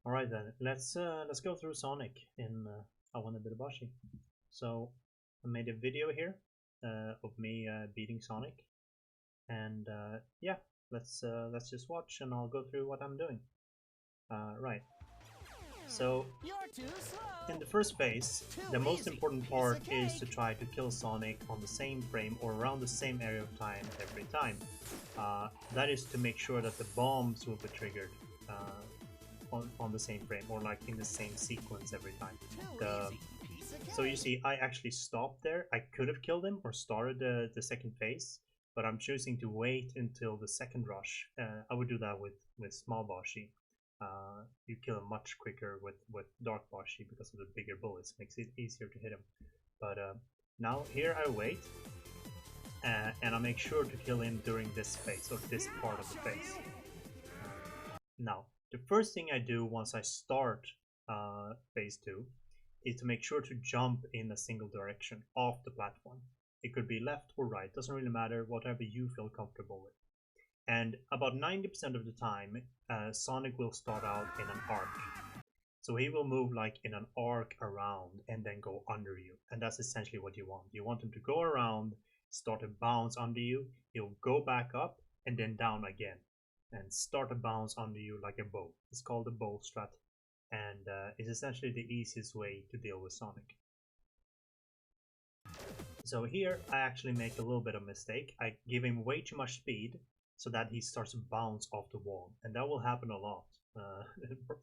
Alright then, let's go through Sonic in IWBTB. So I made a video here of me beating Sonic, and yeah, let's just watch, and I'll go through what I'm doing. Right. So in the first phase, the most important part is to try to kill Sonic on the same frame or around the same area of time every time. That is to make sure that the bombs will be triggered on the same frame, or like in the same sequence every time. So you see, I actually stopped there. I could have killed him or started the second phase, but I'm choosing to wait until the second rush. I would do that with small Boshi. You kill him much quicker with dark Boshi because of the bigger bullets, makes it easier to hit him. But now here I wait, and I make sure to kill him during this phase, or this part of the phase. Now, the first thing I do once I start phase 2 is to make sure to jump in a single direction off the platform. It could be left or right, doesn't really matter, whatever you feel comfortable with. And about 90% of the time, Sonic will start out in an arc. So he will move like in an arc around and then go under you. And that's essentially what you want. You want him to go around, start a bounce under you, he'll go back up and then down again. And start a bounce under you like a bow. It's called a bow strat, and it's essentially the easiest way to deal with Sonic. So here I actually make a little bit of mistake. I give him way too much speed so that he starts to bounce off the wall, and that will happen a lot,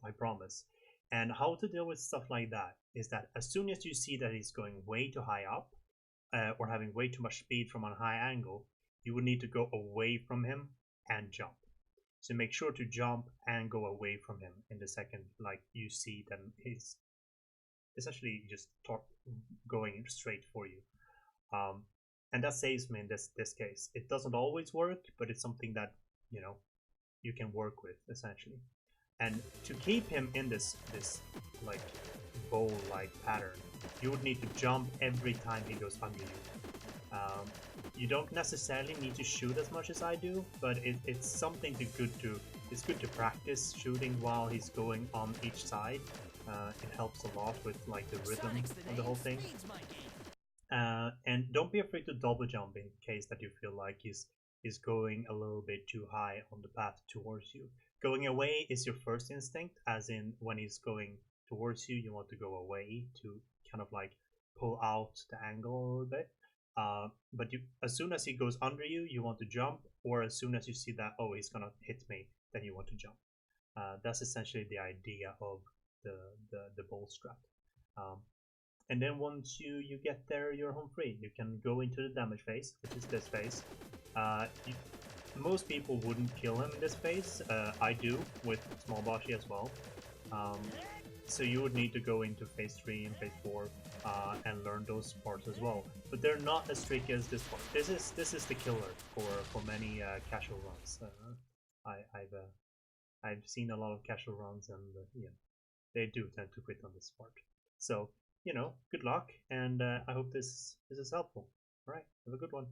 I promise. And how to deal with stuff like that is that as soon as you see that he's going way too high up, or having way too much speed from a high angle, you would need to go away from him and jump. So make sure to jump and go away from him in the second, like you see that he's essentially just going straight for you. And that saves me in this case. It doesn't always work, but it's something that, you know, you can work with essentially. And to keep him in this like bowl-like pattern, you would need to jump every time he goes under you. You don't necessarily need to shoot as much as I do, but it's something it's good to practice shooting while he's going on each side. It helps a lot with like the rhythm of the whole thing. And don't be afraid to double jump in case that you feel like he's going a little bit too high on the path towards you. Going away is your first instinct, as in when he's going towards you, you want to go away to kind of like pull out the angle a little bit. But as soon as he goes under you, you want to jump, or as soon as you see that, oh, he's gonna hit me, then you want to jump. That's essentially the idea of the bowl strat. And then once you get there, you're home free. You can go into the damage phase, which is this phase. Most people wouldn't kill him in this phase. I do with small Boshi as well. So you would need to go into phase 3 and phase 4 and learn those parts as well. But they're not as tricky as this part. This is the killer for many casual runs. I've seen a lot of casual runs, and yeah, they do tend to quit on this part. So, you know, good luck, and I hope this is helpful. All right, have a good one.